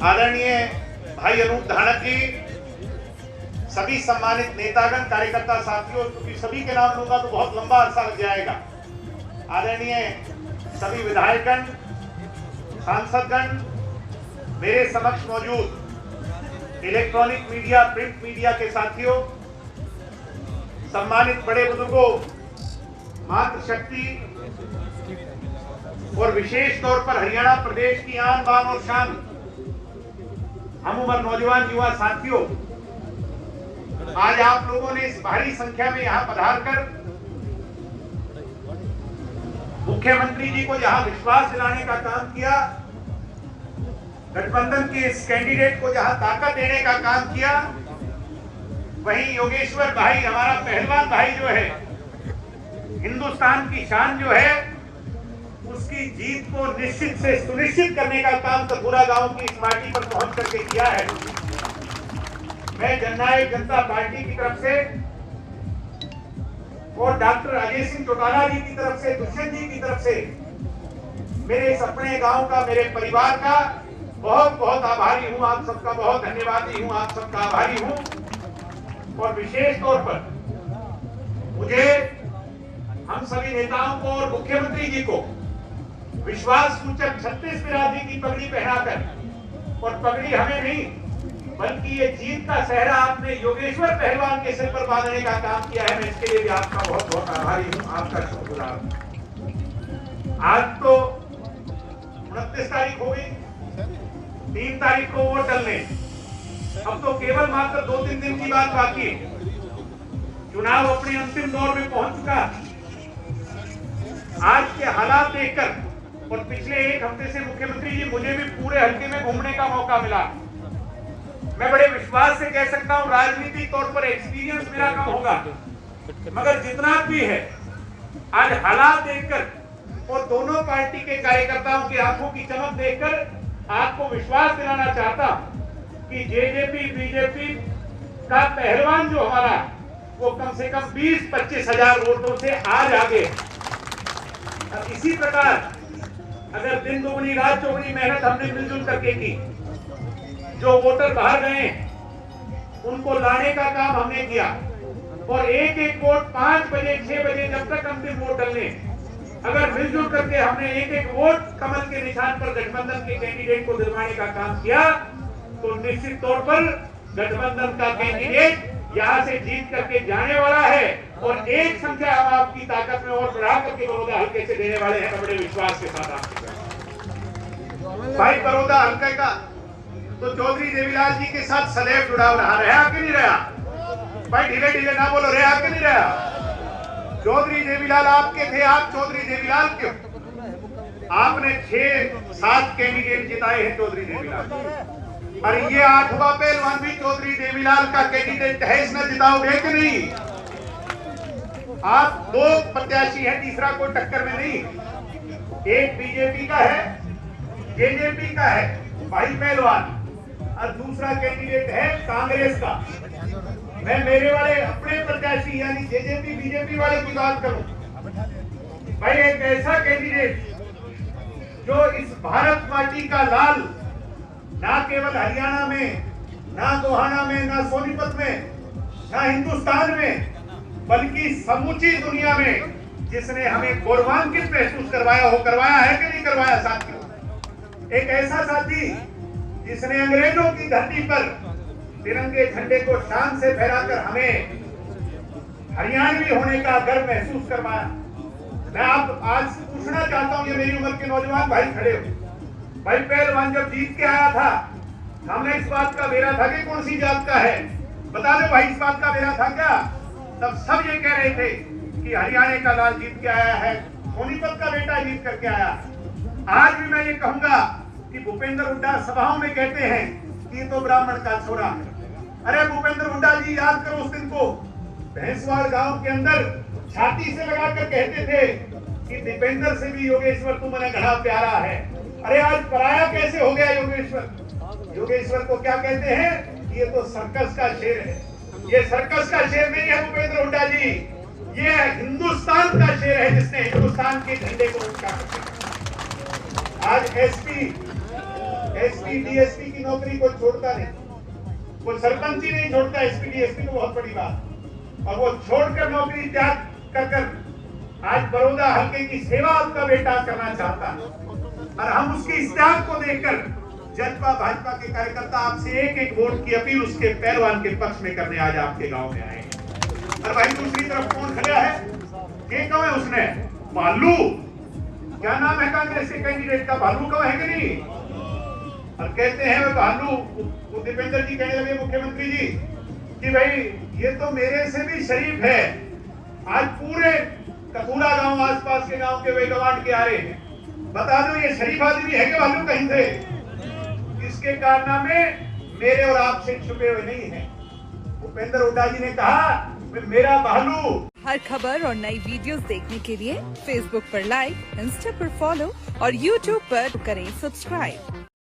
आदरणीय भाई अनूप धानक जी, सभी सम्मानित नेतागण, कार्यकर्ता साथियों, क्योंकि सभी के नाम लूंगा तो बहुत लंबा अरसा लग जाएगा। आदरणीय सभी विधायकगण, सांसदगण, मेरे समक्ष मौजूद इलेक्ट्रॉनिक मीडिया, प्रिंट मीडिया के साथियों, सम्मानित बड़े बुजुर्गों, मातृशक्ति और विशेष तौर पर हरियाणा प्रदेश की आन बान और शान हम उम्र नौजवान युवा साथियों, आज आप लोगों ने इस भारी संख्या में यहां पधार कर मुख्यमंत्री जी को जहां विश्वास दिलाने का काम किया, गठबंधन के इस कैंडिडेट को जहां ताकत देने का काम किया, वहीं योगेश्वर भाई, हमारा पहलवान भाई जो है, हिंदुस्तान की शान जो है, उसकी जीत को निश्चित से सुनिश्चित करने का काम तपुरा गांव की इस माटी पर पहुंच करके किया है। मैं जननायक जनता पार्टी की तरफ से और डॉक्टर अजय सिंह चौटाला जी की तरफ से, दुष्यंत जी की तरफ से, मेरे इस अपने गांव का, मेरे परिवार का बहुत बहुत आभारी हूं। आप सबका बहुत धन्यवादी हूं, आप सबका आभारी हूं। और विशेष तौर पर मुझे, हम सभी नेताओं को और मुख्यमंत्री जी को विश्वास सूचक 36 बिरादरी की पगड़ी पहनाकर, और पगड़ी हमें नहीं बल्कि ये जीत का सहरा आपने योगेश्वर पहलवान के सिर पर बांधने का काम किया है। मैं इसके लिए भी आपका बहुत बहुत आभारी हूं, आपका शुक्रगुजार हूं। आज तो 29 तारीख हो गई, 3 तारीख को वोट डालने, अब तो केवल मात्र 2-3 दिन की बात बाकी है। चुनाव अपने अंतिम दौर में पहुंच चुका। आज के हालात देखकर, और पिछले 1 हफ्ते से मुख्यमंत्री जी, मुझे भी पूरे हल्के में घूमने का मौका मिला। मैं बड़े विश्वास से कह सकता हूं, राजनीतिक तौर पर एक्सपीरियंस मेरा कम होगा, मगर जितना भी है, आज हालात देखकर और दोनों पार्टी के कार्यकर्ताओं की आंखों की चमक देखकर आपको विश्वास दिलाना चाहता हूं कि जेजेपी बीजेपी का पहलवान जो हमारा, वो कम से कम 20-25 हजार वोटों से आज आगे। अब इसी प्रकार अगर दिन दुगनी रात चौगुनी मेहनत हमने मिलजुल करके की, जो वोटर बाहर गए उनको लाने का काम हमने किया, और एक एक वोट 5 बजे 6 बजे जब तक अंतिम वोट डालने, अगर मिलजुल करके हमने एक एक वोट कमल के निशान पर गठबंधन के कैंडिडेट को दिलवाने का काम किया, तो निश्चित तौर पर गठबंधन का कैंडिडेट यहाँ से जीत करके जाने वाला है, और एक संख्या हम आपकी ताकत में और बढ़ा करके बड़ौदा हल्के से देने वाले हैं, बड़े विश्वास के साथ आपके भाई। बड़ौदा हल्के का तो चौधरी देवीलाल जी के साथ सदैव जुड़ाव रहा कि नहीं रहा? भाई ढीले ढीले ना बोलो, रहा कि नहीं रहा? चौधरी देवीलाल आपके थे, आप चौधरी देवीलाल क्यों? आपने 6-7 कैंडिडेट जिताए हैं चौधरी देवीलाल, और ये 8वां पहलवान भी चौधरी देवीलाल का कैंडिडेट है, इसमें जिताओगे कि नहीं? आप 2 प्रत्याशी हैं, तीसरा कोई टक्कर में नहीं। एक बीजेपी का है, जेजेपी का है भाई पहलवान, और दूसरा कैंडिडेट है कांग्रेस का। मैं मेरे वाले अपने प्रत्याशी यानी जेजेपी बीजेपी वाले की बात करूं, भाई एक ऐसा कैंडिडेट जो इस भारत माटी का लाल, ना केवल हरियाणा में, ना गोहाना में, ना सोनीपत में, ना हिंदुस्तान में, बल्कि समूची दुनिया में जिसने हमें गौरवान्वित महसूस करवाया हो, करवाया है कि नहीं करवाया साथियों? एक ऐसा साथी जिसने अंग्रेजों की धरती पर तिरंगे झंडे को शान से फहराकर हमें हरियाणवी होने का गर्व महसूस करवाया। मैं आप आज पूछना चाहता हूं, ये मेरी उम्र के नौजवान भाई खड़े हो, भाई पहलवान जब जीत के आया था, हमने इस बात का बेरा था कि कौन सी जात का है, बता दो भाई, इस बात का बेरा था क्या? तब सब ये कह रहे थे कि हरियाणा का लाल जीत के आया है, सोनीपत का बेटा जीत करके आया। आज भी मैं ये कहूंगा कि भूपेंद्र हुड्डा सभाओं में कहते हैं कि ये तो ब्राह्मण का छोरा है। अरे भूपेंद्र हुड्डा जी, याद करो उस दिन को भैंसवाड़ गांव के अंदर छाती से लगाकर कहते थे कि दीपेंद्र से भी योगेश्वर तुम्हारा घड़ा प्यारा है। अरे आज पराया कैसे हो गया योगेश्वर? योगेश्वर को क्या कहते हैं? ये तो सर्कस का शेर है। ये सर्कस का शेर नहीं है भूपेंद्र हुड्डा जी, ये हिंदुस्तान का शेर है जिसने हिंदुस्तान के झंडे को ऊंचा कर। आज एसपी डीएसपी की नौकरी को छोड़ता नहीं, वो सरपंच ही नहीं छोड़ता, एसपी डीएसपी तो बहुत बड़ी बात, और वो छोड़कर नौकरी त्याग कर आज बड़ौदा हल्के की सेवा आपका बेटा करना चाहता है। और हम उसके इस त्याग को देखकर जनता भाजपा के कार्यकर्ता आपसे एक एक वोट की अपील उसके पहलवान के पक्ष में करने आज आपके गांव में आए। और भाई दूसरी तरफ कौन खड़ा है, ये कौन है, उसने भालू, क्या नाम है कांग्रेस के कैंडिडेट का, भालू कौन है कि नहीं, और कहते हैं वे भालू, वो दीपेंद्र जी कहने लगे मुख्यमंत्री जी कि भाई ये तो मेरे से भी शरीफ है। आज पूरे कपूरा गांव आसपास के गांव के वे गवांड के आ रहे हैं, बता दो ये शरीफ आदमी है कि भालू कहीं थे। इसके कारनामे मेरे और आपसे छुपे हुए नहीं हैं। भूपेंद्र हुड्डा जी ने कहा मेरा भालू। हर खबर और नई वीडियोस देखने के लिए फेसबुक पर लाइक, इंस्टा पर फॉलो और यूट्यूब पर करें सब्सक्राइब।